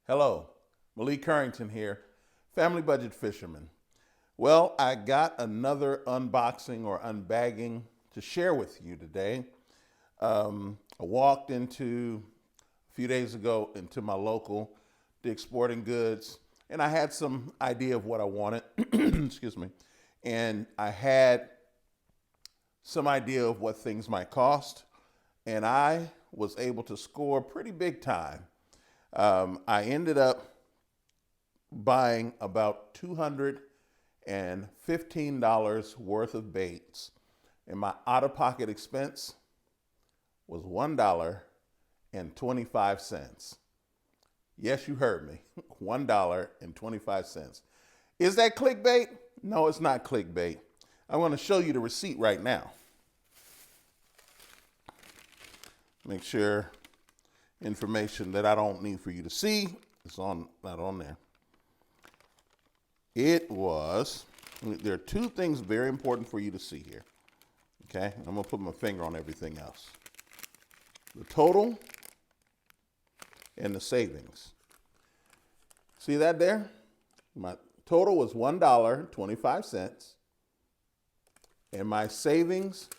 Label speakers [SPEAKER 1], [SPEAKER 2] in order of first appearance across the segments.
[SPEAKER 1] Hello, Malik Currington here, Family Budget Fisherman. Well, I got another unboxing or unbagging to share with you today. I walked a few days ago into my local Dick's Sporting Goods, and I had some idea of what I wanted, excuse me, and I had some idea of what things might cost, and I was able to score pretty big time. I ended up buying about $215 worth of baits, and my out-of-pocket expense was $1.25. Yes, you heard me, $1.25. Is that clickbait? No, it's not clickbait. I'm going to show you the receipt right now. Make sure information that I don't need for you to see is not on there. There are two things very important for you to see here. Okay, I'm gonna put my finger on everything else. The total and the savings. See that there? My total was $1.25. And my savings,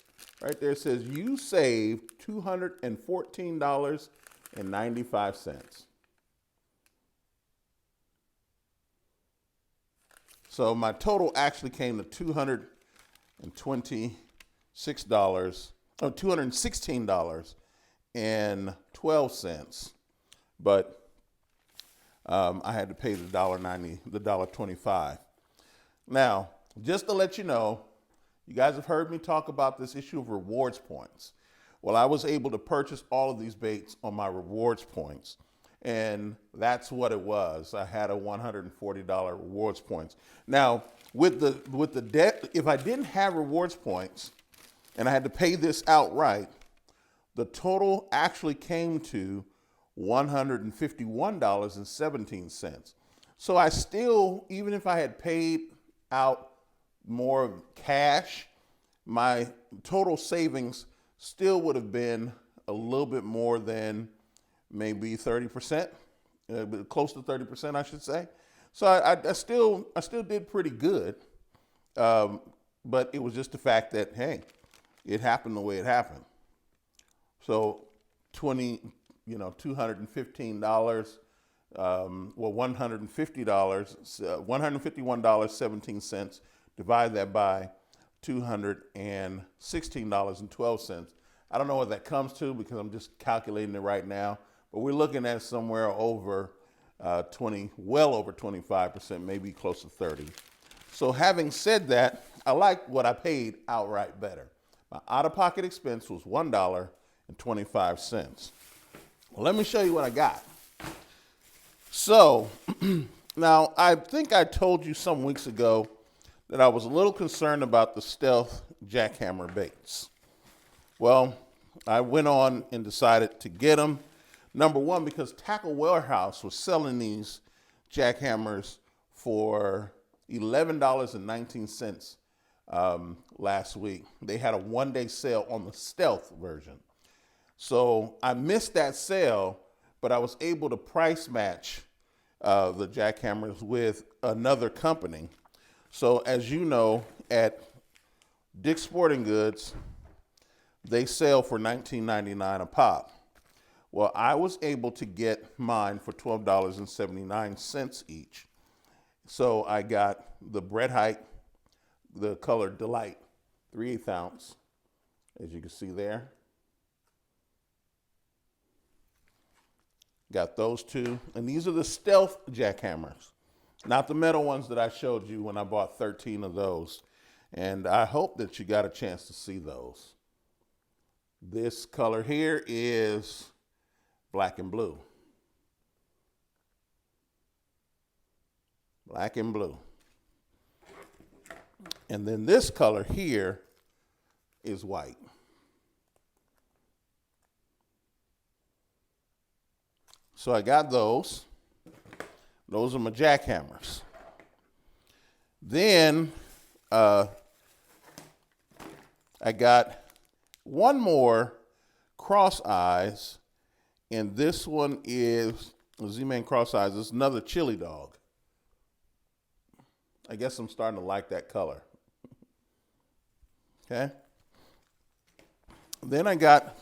[SPEAKER 1] right there says you saved $214.95. So my total actually came to $216.12, but I had to pay the $1.90, the $1.25. Now, just to let you know, you guys have heard me talk about this issue of rewards points. Well, I was able to purchase all of these baits on my rewards points, and that's what it was. I had a $140 rewards points. Now, with the debt, if I didn't have rewards points and I had to pay this outright, the total actually came to $151.17. So I still, even if I had paid out more cash, my total savings still would have been a little bit more than maybe 30%, close to 30%, I should say. So I still did pretty good, but it was just the fact that, hey, it happened the way it happened. So $215, $151.17. Divide that by $216.12. I don't know what that comes to because I'm just calculating it right now, but we're looking at somewhere over well over 25%, maybe close to 30. So having said that, I like what I paid outright better. My out-of-pocket expense was $1.25. Well, let me show you what I got. So now I think I told you some weeks ago that I was a little concerned about the stealth jackhammer baits. Well, I went on and decided to get them. Number one, because Tackle Warehouse was selling these jackhammers for $11.19 last week. They had a one-day sale on the stealth version. So I missed that sale, but I was able to price match the jackhammers with another company. So as you know, at Dick's Sporting Goods, they sell for $19.99 a pop. Well, I was able to get mine for $12.79 each. So I got the Bread Height, the color Delight, 3/8 ounce, as you can see there. Got those two. And these are the stealth jackhammers, not the metal ones that I showed you when I bought 13 of those. And I hope that you got a chance to see those. This color here is black and blue. Black and blue. And then this color here is white. So I got those. Those are my jackhammers. Then I got one more cross eyes, and this one is The Z-Man cross eyes. This is another chili dog. I guess I'm starting to like that color. Okay. Then I got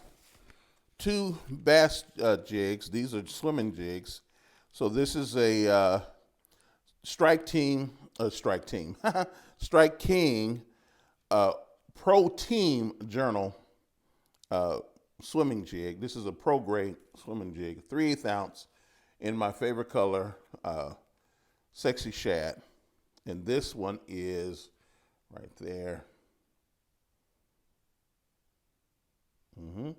[SPEAKER 1] two bass jigs. These are swimming jigs. So this is a Strike King Pro Team Journal swimming jig. This is a pro grade swimming jig, 3/8 ounce, in my favorite color, Sexy Shad. And this one is right there. And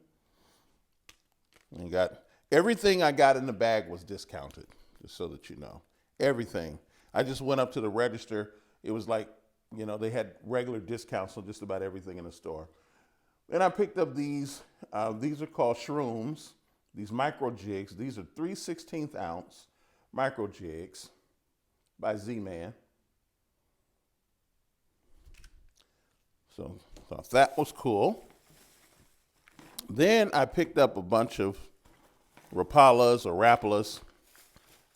[SPEAKER 1] got everything I got in the bag was discounted, just so that you know. Everything. I just went up to the register. It was like, they had regular discounts on just about everything in the store. Then I picked up these. These are called shrooms. These micro jigs. These are 3/16 ounce micro jigs by Zman. So thought that was cool. Then I picked up a bunch of Rapalas or Rapalas.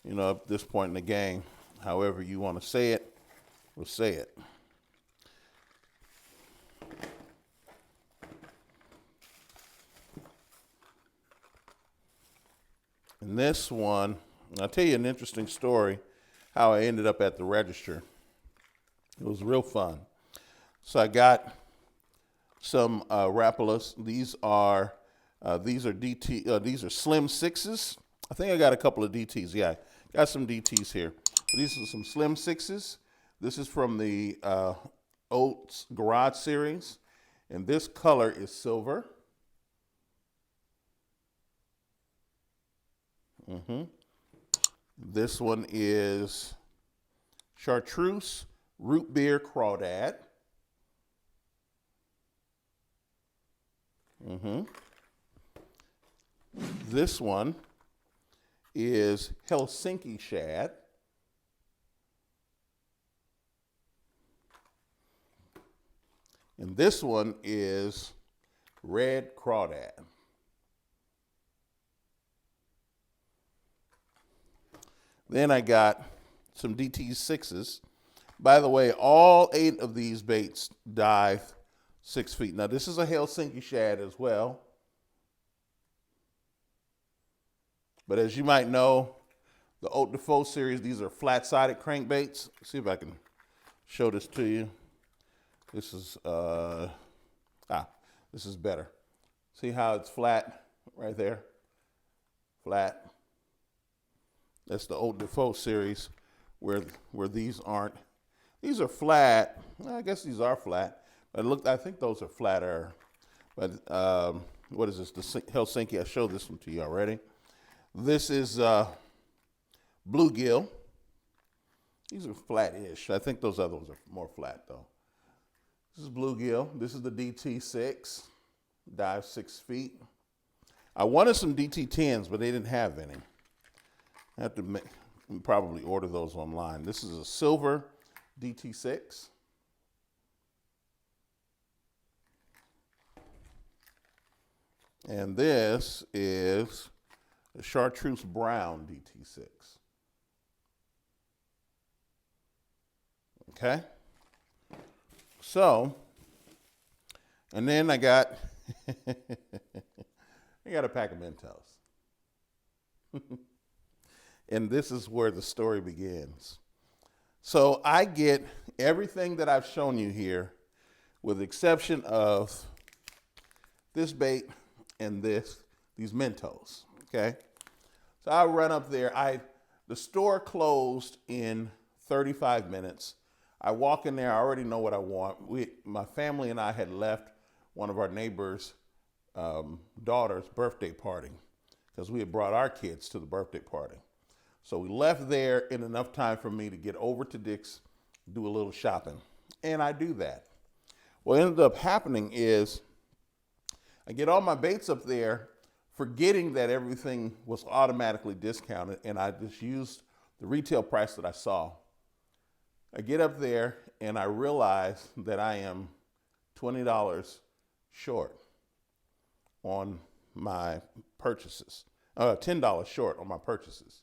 [SPEAKER 1] At this point in the game, however you want to say it, we'll say it. And this one, I'll tell you an interesting story how I ended up at the register. It was real fun. So I got some Rapalas. These are DT. These are Slim Sixes. I think I got a couple of DTs. Yeah, got some DTs here. These are some Slim Sixes. This is from the Oats Garage series, and this color is silver. This one is Chartreuse Root Beer Crawdad. This one is Helsinki Shad. And this one is Red Crawdad. Then I got some DT6s. By the way, all 8 of these baits dive 6 feet. Now, this is a Helsinki Shad as well. But as you might know, the Haute de Faux series, these are flat-sided crankbaits. Let's see if I can show this to you. This is, this is better. See how it's flat right there? Flat. That's the Haute de Faux series where these aren't. These are flat. I guess these are flat. But look, I think those are flatter. But what is this? The Helsinki. I showed this one to you already. This is bluegill. These are flat-ish. I think those other ones are more flat, though. This is bluegill. This is the DT6. Dive 6 feet. I wanted some DT10s, but they didn't have any. I have to probably order those online. This is a silver DT6. And this is a Chartreuse Brown DT6. Okay? So, and then I got a pack of Mentos. And this is where the story begins. So I get everything that I've shown you here, with the exception of this bait and these Mentos, okay? So I run up there. The store closed in 35 minutes. I walk in there, I already know what I want. My family and I had left one of our neighbors' daughter's birthday party because we had brought our kids to the birthday party. So we left there in enough time for me to get over to Dick's, do a little shopping. And I do that. What ended up happening is I get all my baits up there, forgetting that everything was automatically discounted, and I just used the retail price that I saw. I get up there and I realize that I am $20 short on my purchases, $10 short on my purchases.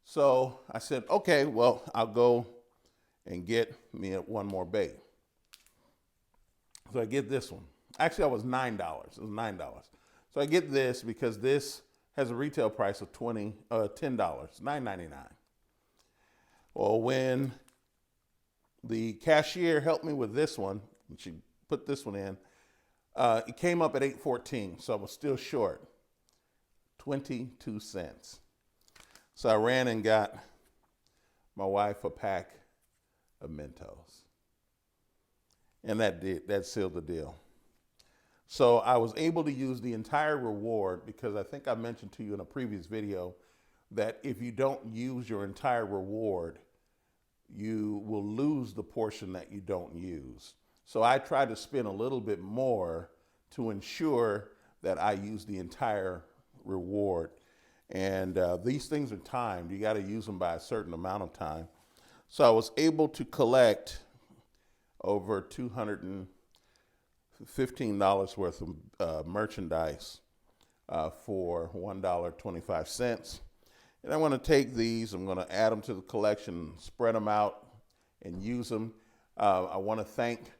[SPEAKER 1] So I said, okay, well, I'll go and get me one more bait. So I get this one. Actually, it was $9. It was $9. So I get this because this has a retail price of $10, $9.99. Well, when the cashier helped me with this one, and she put this one in, it came up at $8.14, so I was still short, 22 cents. So I ran and got my wife a pack of Mentos. And that sealed the deal. So I was able to use the entire reward because I think I mentioned to you in a previous video that if you don't use your entire reward, you will lose the portion that you don't use. So I tried to spend a little bit more to ensure that I use the entire reward. And these things are timed. You got to use them by a certain amount of time. So I was able to collect over $215 worth of merchandise for $1.25. And I want to take these, I'm going to add them to the collection, spread them out and use them. I want to thank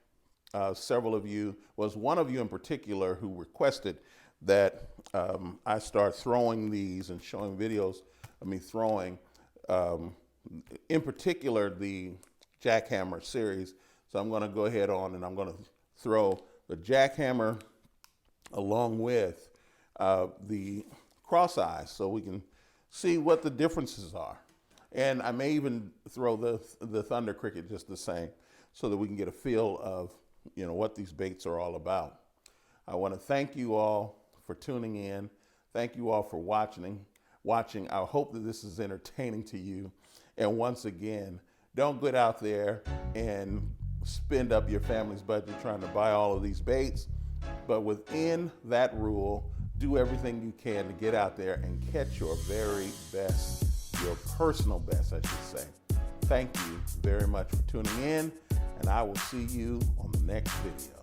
[SPEAKER 1] several of you. Was one of you in particular who requested that I start throwing these and showing videos of me throwing, in particular the Jackhammer series. So I'm going to go ahead on and I'm going to throw the Jackhammer along with the cross eyes so we can see what the differences are. And I may even throw the Thunder Cricket just the same so that we can get a feel of, you know, what these baits are all about. I want to thank you all for tuning in. Thank you all for watching. I hope that this is entertaining to you. And once again, don't get out there and spend up your family's budget trying to buy all of these baits. But within that rule, do everything you can to get out there and catch your very best, your personal best, I should say. Thank you very much for tuning in, and I will see you on the next video.